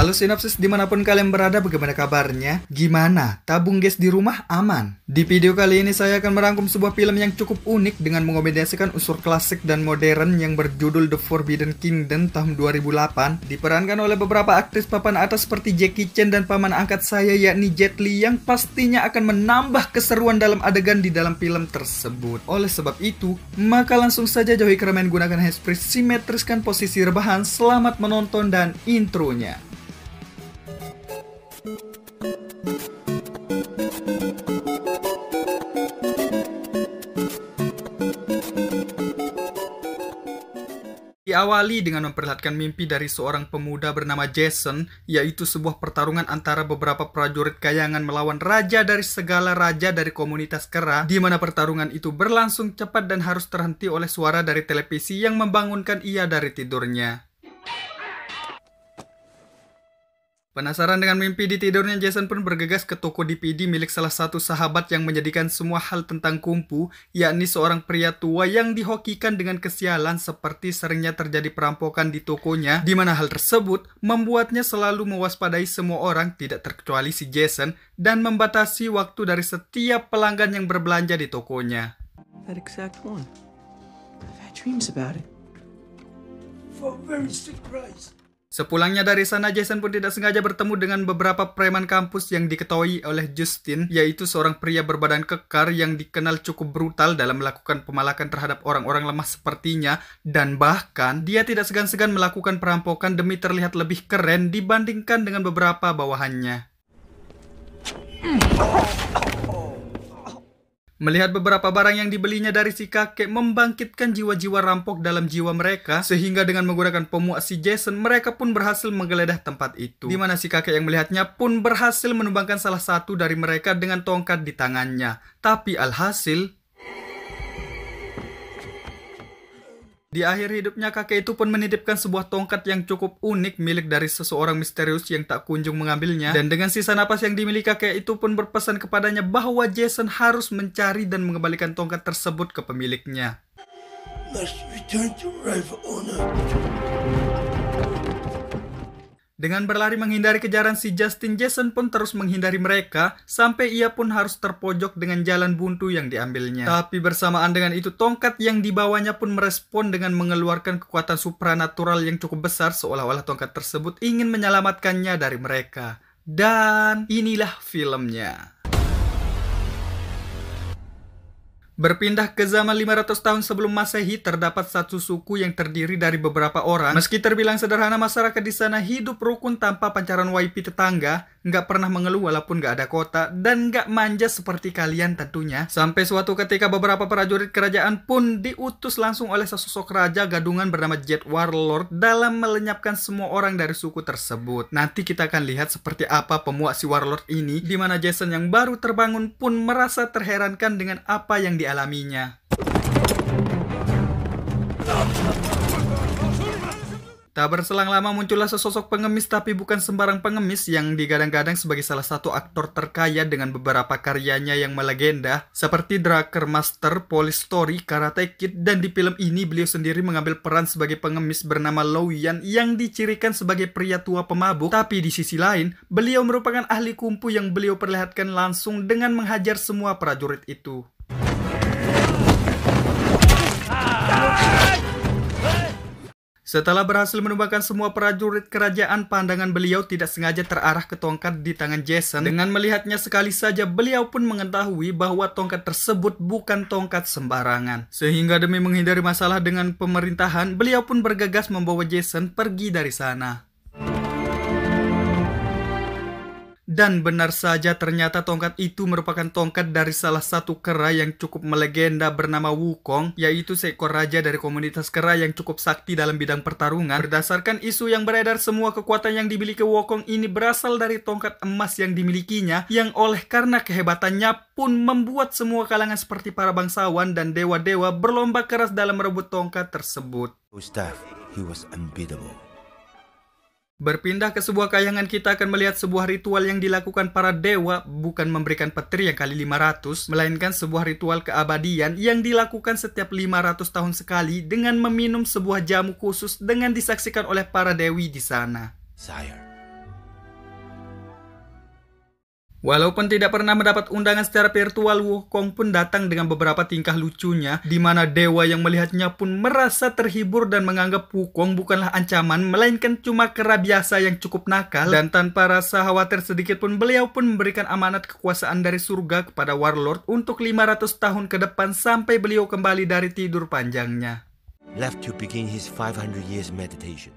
Halo sinopsis dimanapun kalian berada, bagaimana kabarnya? Gimana? Tabung gas di rumah aman? Di video kali ini saya akan merangkum sebuah film yang cukup unik dengan mengombinasikan unsur klasik dan modern yang berjudul The Forbidden Kingdom tahun 2008. Diperankan oleh beberapa aktris papan atas seperti Jackie Chan dan paman angkat saya yakni Jet Li yang pastinya akan menambah keseruan dalam adegan di dalam film tersebut. Oleh sebab itu, maka langsung saja jauhi keramaian, gunakan handsfree, simetriskan posisi rebahan, selamat menonton dan intronya. Diawali dengan memperlihatkan mimpi dari seorang pemuda bernama Jason, yaitu sebuah pertarungan antara beberapa prajurit kayangan melawan raja dari segala raja dari komunitas kera, di mana pertarungan itu berlangsung cepat dan harus terhenti oleh suara dari televisi yang membangunkan ia dari tidurnya. Penasaran dengan mimpi di tidurnya, Jason pun bergegas ke toko DVD milik salah satu sahabat yang menjadikan semua hal tentang kungfu, yakni seorang pria tua yang dihokikan dengan kesialan seperti seringnya terjadi perampokan di tokonya, di mana hal tersebut membuatnya selalu mewaspadai semua orang, tidak terkecuali si Jason, dan membatasi waktu dari setiap pelanggan yang berbelanja di tokonya. That exact one. I've had dreams about it. For a very sick price. Sepulangnya dari sana, Jason pun tidak sengaja bertemu dengan beberapa preman kampus yang diketahui oleh Justin, yaitu seorang pria berbadan kekar yang dikenal cukup brutal dalam melakukan pemalakan terhadap orang-orang lemah sepertinya, dan bahkan dia tidak segan-segan melakukan perampokan demi terlihat lebih keren dibandingkan dengan beberapa bawahannya. Melihat beberapa barang yang dibelinya dari si kakek membangkitkan jiwa-jiwa rampok dalam jiwa mereka, sehingga dengan menggunakan pemuak si Jason, mereka pun berhasil menggeledah tempat itu. Di mana si kakek yang melihatnya pun berhasil menumbangkan salah satu dari mereka dengan tongkat di tangannya. Tapi alhasil, di akhir hidupnya kakek itu pun menitipkan sebuah tongkat yang cukup unik milik dari seseorang misterius yang tak kunjung mengambilnya. Dan dengan sisa napas yang dimiliki kakek itu pun berpesan kepadanya bahwa Jason harus mencari dan mengembalikan tongkat tersebut ke pemiliknya. Dengan berlari menghindari kejaran si Justin, Jason pun terus menghindari mereka, sampai ia pun harus terpojok dengan jalan buntu yang diambilnya. Tapi bersamaan dengan itu, tongkat yang dibawanya pun merespon dengan mengeluarkan kekuatan supranatural yang cukup besar, seolah-olah tongkat tersebut ingin menyelamatkannya dari mereka. Dan inilah filmnya. Berpindah ke zaman 500 tahun sebelum Masehi, terdapat satu suku yang terdiri dari beberapa orang. Meski terbilang sederhana, masyarakat di sana hidup rukun tanpa pancaran wifi tetangga, nggak pernah mengeluh walaupun nggak ada kota, dan nggak manja seperti kalian tentunya. Sampai suatu ketika beberapa prajurit kerajaan pun diutus langsung oleh sesosok raja gadungan bernama Jet Warlord dalam melenyapkan semua orang dari suku tersebut. Nanti kita akan lihat seperti apa pemuak si Warlord ini, di mana Jason yang baru terbangun pun merasa terherankan dengan apa yang dialaminya. Tak berselang lama muncullah sesosok pengemis, tapi bukan sembarang pengemis, yang digadang-gadang sebagai salah satu aktor terkaya dengan beberapa karyanya yang melegenda seperti Drunken Master, Police Story, Karate Kid, dan di film ini beliau sendiri mengambil peran sebagai pengemis bernama Lau Yan yang dicirikan sebagai pria tua pemabuk. Tapi di sisi lain, beliau merupakan ahli kungfu yang beliau perlihatkan langsung dengan menghajar semua prajurit itu. Setelah berhasil menumbangkan semua prajurit kerajaan, pandangan beliau tidak sengaja terarah ke tongkat di tangan Jason. Dengan melihatnya sekali saja, beliau pun mengetahui bahwa tongkat tersebut bukan tongkat sembarangan. Sehingga demi menghindari masalah dengan pemerintahan, beliau pun bergegas membawa Jason pergi dari sana. Dan benar saja, ternyata tongkat itu merupakan tongkat dari salah satu kera yang cukup melegenda bernama Wukong, yaitu seekor raja dari komunitas kera yang cukup sakti dalam bidang pertarungan. Berdasarkan isu yang beredar, semua kekuatan yang dimiliki Wukong ini berasal dari tongkat emas yang dimilikinya, yang oleh karena kehebatannya pun membuat semua kalangan seperti para bangsawan dan dewa-dewa berlomba keras dalam merebut tongkat tersebut. He was unbeatable. Berpindah ke sebuah kayangan, kita akan melihat sebuah ritual yang dilakukan para dewa, bukan memberikan petir yang kali 500, melainkan sebuah ritual keabadian yang dilakukan setiap 500 tahun sekali dengan meminum sebuah jamu khusus dengan disaksikan oleh para dewi di sana. Sire, Walaupun tidak pernah mendapat undangan secara virtual, Wukong pun datang dengan beberapa tingkah lucunya, di mana dewa yang melihatnya pun merasa terhibur dan menganggap Wukong bukanlah ancaman, melainkan cuma kera biasa yang cukup nakal. Dan tanpa rasa khawatir sedikit pun, beliau pun memberikan amanat kekuasaan dari surga kepada Warlord untuk 500 tahun ke depan sampai beliau kembali dari tidur panjangnya. Left to begin his 500 years meditation.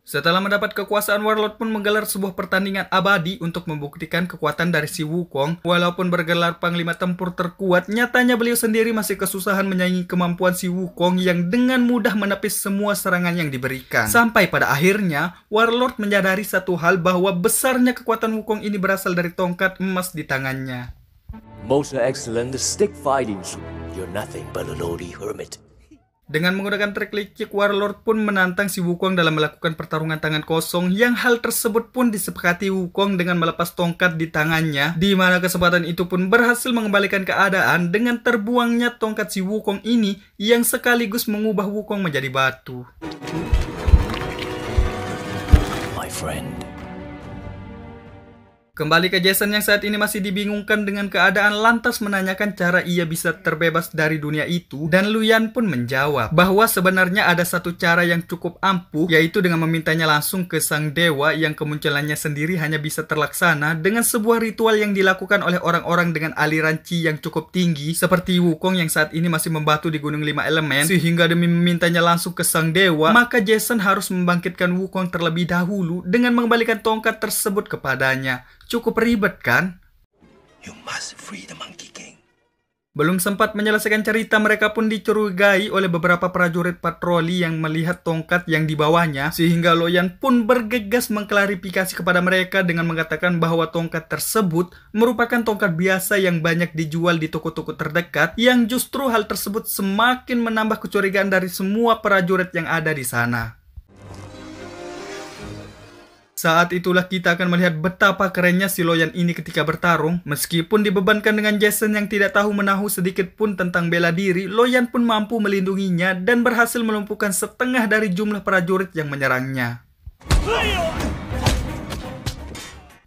Setelah mendapat kekuasaan, Warlord pun menggelar sebuah pertandingan abadi untuk membuktikan kekuatan dari si Wukong. Walaupun bergelar panglima tempur terkuat, nyatanya beliau sendiri masih kesusahan menyaingi kemampuan si Wukong yang dengan mudah menepis semua serangan yang diberikan. Sampai pada akhirnya, Warlord menyadari satu hal, bahwa besarnya kekuatan Wukong ini berasal dari tongkat emas di tangannya. Most excellent stick fighting. You're nothing but a lowly hermit. Dengan menggunakan trik licik, Warlord pun menantang si Wukong dalam melakukan pertarungan tangan kosong, yang hal tersebut pun disepakati Wukong dengan melepas tongkat di tangannya, di mana kesempatan itu pun berhasil mengembalikan keadaan dengan terbuangnya tongkat si Wukong ini yang sekaligus mengubah Wukong menjadi batu. My friend. Kembali ke Jason yang saat ini masih dibingungkan dengan keadaan, lantas menanyakan cara ia bisa terbebas dari dunia itu, dan Luyan pun menjawab bahwa sebenarnya ada satu cara yang cukup ampuh, yaitu dengan memintanya langsung ke sang dewa yang kemunculannya sendiri hanya bisa terlaksana dengan sebuah ritual yang dilakukan oleh orang-orang dengan aliran Qi yang cukup tinggi, seperti Wukong yang saat ini masih membatu di Gunung 5 Elemen. Sehingga demi memintanya langsung ke sang dewa, maka Jason harus membangkitkan Wukong terlebih dahulu dengan mengembalikan tongkat tersebut kepadanya. Cukup ribet kan? You must free the Monkey King. Belum sempat menyelesaikan cerita, mereka pun dicurigai oleh beberapa prajurit patroli yang melihat tongkat yang dibawanya, sehingga Luyan pun bergegas mengklarifikasi kepada mereka dengan mengatakan bahwa tongkat tersebut merupakan tongkat biasa yang banyak dijual di toko-toko terdekat, yang justru hal tersebut semakin menambah kecurigaan dari semua prajurit yang ada di sana. Saat itulah kita akan melihat betapa kerennya si Luyan ini ketika bertarung. Meskipun dibebankan dengan Jason yang tidak tahu menahu sedikit pun tentang bela diri, Luyan pun mampu melindunginya dan berhasil melumpuhkan setengah dari jumlah prajurit yang menyerangnya.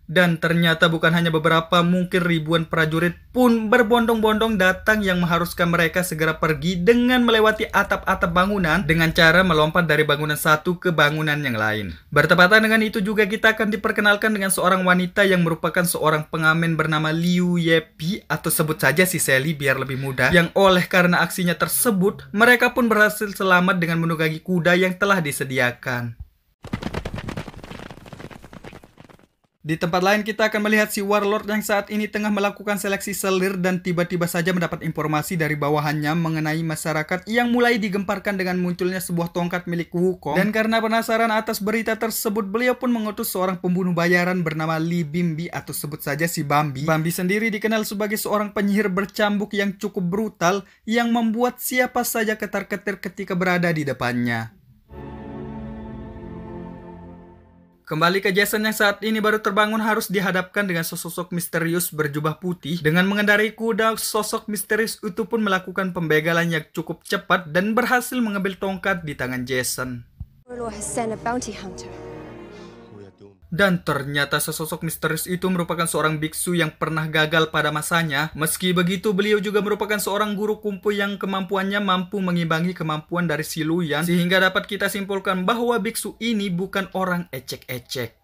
Dan ternyata bukan hanya beberapa, mungkin ribuan prajurit pun berbondong-bondong datang yang mengharuskan mereka segera pergi dengan melewati atap-atap bangunan dengan cara melompat dari bangunan satu ke bangunan yang lain. Bertepatan dengan itu juga kita akan diperkenalkan dengan seorang wanita yang merupakan seorang pengamen bernama Liu Yepi, atau sebut saja si Sally biar lebih mudah, yang oleh karena aksinya tersebut mereka pun berhasil selamat dengan menunggangi kuda yang telah disediakan. Di tempat lain kita akan melihat si Warlord yang saat ini tengah melakukan seleksi selir dan tiba-tiba saja mendapat informasi dari bawahannya mengenai masyarakat yang mulai digemparkan dengan munculnya sebuah tongkat milik Wukong. Dan karena penasaran atas berita tersebut, beliau pun mengutus seorang pembunuh bayaran bernama Li Bimbi, atau sebut saja si Bambi. Bambi sendiri dikenal sebagai seorang penyihir bercambuk yang cukup brutal yang membuat siapa saja ketar-ketir ketika berada di depannya. Kembali ke Jason yang saat ini baru terbangun harus dihadapkan dengan sosok misterius berjubah putih. Dengan mengendarai kuda, sosok misterius itu pun melakukan pembegalan yang cukup cepat dan berhasil mengambil tongkat di tangan Jason. Dan ternyata sesosok misterius itu merupakan seorang biksu yang pernah gagal pada masanya. Meski begitu, beliau juga merupakan seorang guru kungfu yang kemampuannya mampu mengimbangi kemampuan dari si Luyan, sehingga dapat kita simpulkan bahwa biksu ini bukan orang ecek-ecek.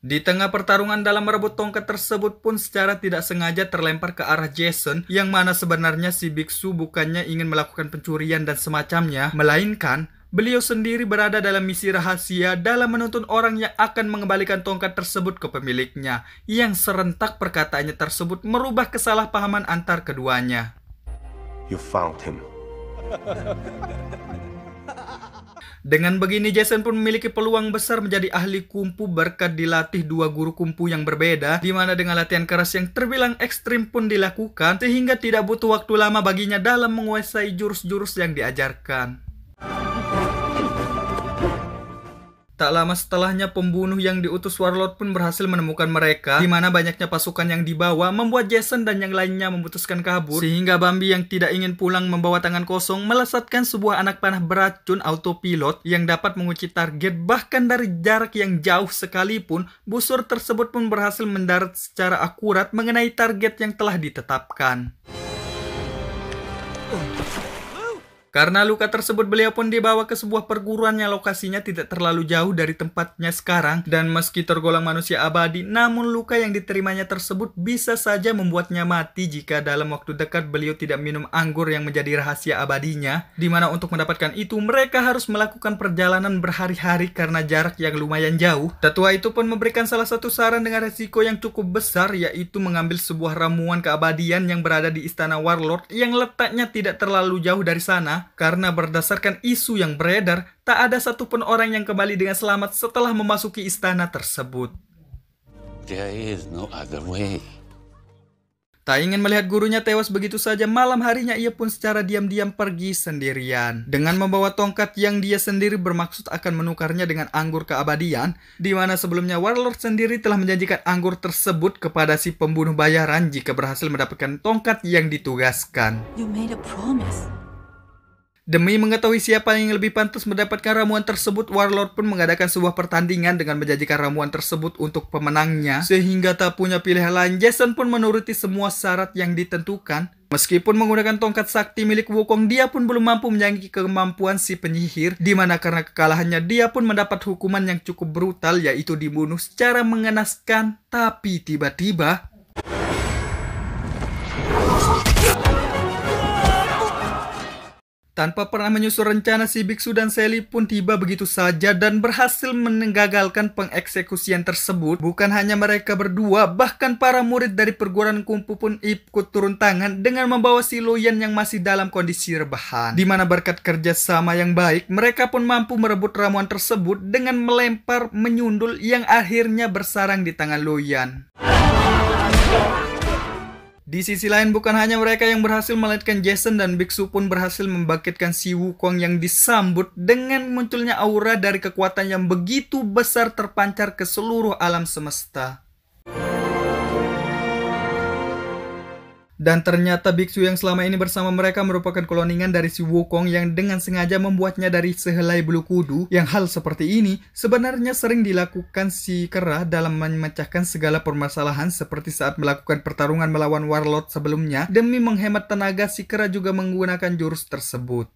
Di tengah pertarungan dalam merebut tongkat tersebut pun secara tidak sengaja terlempar ke arah Jason, yang mana sebenarnya si biksu bukannya ingin melakukan pencurian dan semacamnya, melainkan beliau sendiri berada dalam misi rahasia dalam menuntun orang yang akan mengembalikan tongkat tersebut ke pemiliknya, yang serentak perkataannya tersebut merubah kesalahpahaman antar keduanya. You found him. Dengan begini, Jason pun memiliki peluang besar menjadi ahli kungfu berkat dilatih dua guru kungfu yang berbeda, di mana dengan latihan keras yang terbilang ekstrim pun dilakukan, sehingga tidak butuh waktu lama baginya dalam menguasai jurus-jurus yang diajarkan. Tak lama setelahnya, pembunuh yang diutus Warlord pun berhasil menemukan mereka, di mana banyaknya pasukan yang dibawa membuat Jason dan yang lainnya memutuskan kabur, sehingga Bambi yang tidak ingin pulang membawa tangan kosong melesatkan sebuah anak panah beracun autopilot yang dapat mengunci target bahkan dari jarak yang jauh sekalipun. Busur tersebut pun berhasil mendarat secara akurat mengenai target yang telah ditetapkan. Karena luka tersebut, beliau pun dibawa ke sebuah perguruan yang lokasinya tidak terlalu jauh dari tempatnya sekarang. Dan meski tergolong manusia abadi, namun luka yang diterimanya tersebut bisa saja membuatnya mati jika dalam waktu dekat beliau tidak minum anggur yang menjadi rahasia abadinya. Dimana untuk mendapatkan itu, mereka harus melakukan perjalanan berhari-hari karena jarak yang lumayan jauh. Tetua itu pun memberikan salah satu saran dengan resiko yang cukup besar, yaitu mengambil sebuah ramuan keabadian yang berada di istana Warlord yang letaknya tidak terlalu jauh dari sana. Karena berdasarkan isu yang beredar, tak ada satupun orang yang kembali dengan selamat setelah memasuki istana tersebut. There is no other way. Tak ingin melihat gurunya tewas begitu saja, malam harinya ia pun secara diam-diam pergi sendirian. Dengan membawa tongkat yang dia sendiri bermaksud akan menukarnya dengan anggur keabadian, di mana sebelumnya Warlord sendiri telah menjanjikan anggur tersebut kepada si pembunuh bayaran jika berhasil mendapatkan tongkat yang ditugaskan. You made a promise. Demi mengetahui siapa yang lebih pantas mendapatkan ramuan tersebut, Warlord pun mengadakan sebuah pertandingan dengan menjanjikan ramuan tersebut untuk pemenangnya. Sehingga tak punya pilihan lain, Jason pun menuruti semua syarat yang ditentukan. Meskipun menggunakan tongkat sakti milik Wukong, dia pun belum mampu menyaingi kemampuan si penyihir. Dimana karena kekalahannya, dia pun mendapat hukuman yang cukup brutal, yaitu dibunuh secara mengenaskan. Tapi tiba-tiba tanpa pernah menyusun rencana, si biksu dan Sally pun tiba begitu saja dan berhasil menggagalkan pengeksekusian tersebut. Bukan hanya mereka berdua, bahkan para murid dari perguruan kungfu pun ikut turun tangan dengan membawa si Luyan yang masih dalam kondisi rebahan. Dimana berkat kerjasama yang baik, mereka pun mampu merebut ramuan tersebut dengan melempar menyundul yang akhirnya bersarang di tangan Luyan. Di sisi lain, bukan hanya mereka yang berhasil melainkan Jason dan biksu pun berhasil membangkitkan si Wukong yang disambut dengan munculnya aura dari kekuatan yang begitu besar terpancar ke seluruh alam semesta. Dan ternyata biksu yang selama ini bersama mereka merupakan kloningan dari si Wukong yang dengan sengaja membuatnya dari sehelai bulu kudu. Yang hal seperti ini sebenarnya sering dilakukan si kera dalam memecahkan segala permasalahan, seperti saat melakukan pertarungan melawan Warlord sebelumnya. Demi menghemat tenaga, si kera juga menggunakan jurus tersebut.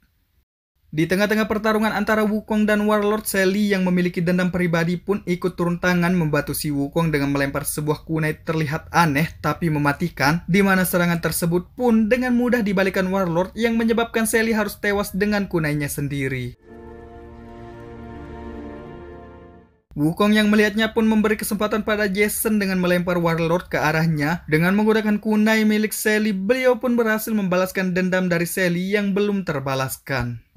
Di tengah-tengah pertarungan antara Wukong dan Warlord, Sally yang memiliki dendam pribadi pun ikut turun tangan membantu si Wukong dengan melempar sebuah kunai terlihat aneh tapi mematikan, di mana serangan tersebut pun dengan mudah dibalikan Warlord yang menyebabkan Sally harus tewas dengan kunainya sendiri. Wukong yang melihatnya pun memberi kesempatan pada Jason dengan melempar Warlord ke arahnya. Dengan menggunakan kunai milik Sally, beliau pun berhasil membalaskan dendam dari Sally yang belum terbalaskan.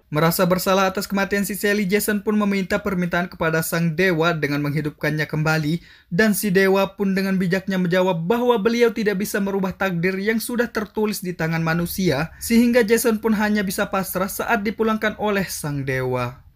Merasa bersalah atas kematian si Sally, Jason pun meminta permintaan kepada sang dewa dengan menghidupkannya kembali. Dan si dewa pun dengan bijaknya menjawab bahwa beliau tidak bisa merubah takdir yang sudah tertulis di tangan manusia. Sehingga Jason pun hanya bisa pasrah saat dipulangkan oleh sang dewa.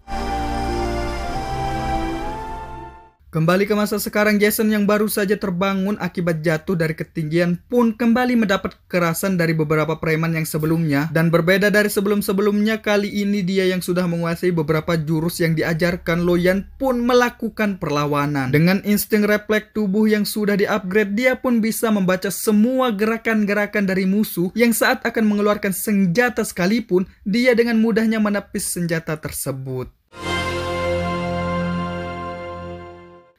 Kembali ke masa sekarang, Jason yang baru saja terbangun akibat jatuh dari ketinggian pun kembali mendapat kekerasan dari beberapa preman yang sebelumnya. Dan berbeda dari sebelum-sebelumnya, kali ini dia yang sudah menguasai beberapa jurus yang diajarkan Luyan pun melakukan perlawanan. Dengan insting refleks tubuh yang sudah di-upgrade, dia pun bisa membaca semua gerakan-gerakan dari musuh yang saat akan mengeluarkan senjata sekalipun, dia dengan mudahnya menepis senjata tersebut.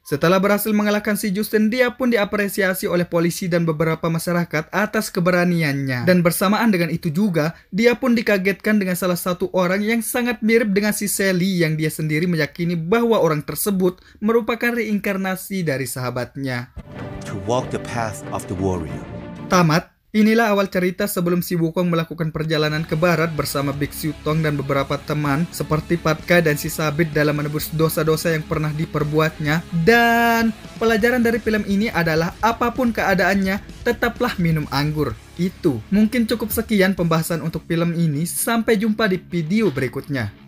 Setelah berhasil mengalahkan si Justin, dia pun diapresiasi oleh polisi dan beberapa masyarakat atas keberaniannya. Dan bersamaan dengan itu juga, dia pun dikagetkan dengan salah satu orang yang sangat mirip dengan si Sally yang dia sendiri meyakini bahwa orang tersebut merupakan reinkarnasi dari sahabatnya. To walk the path of the warrior. Tamat. Inilah awal cerita sebelum si Wukong melakukan perjalanan ke barat bersama Biksu Tong dan beberapa teman seperti Patka dan si Sabit dalam menebus dosa-dosa yang pernah diperbuatnya. Dan pelajaran dari film ini adalah apapun keadaannya, tetaplah minum anggur. Itu. Mungkin cukup sekian pembahasan untuk film ini. Sampai jumpa di video berikutnya.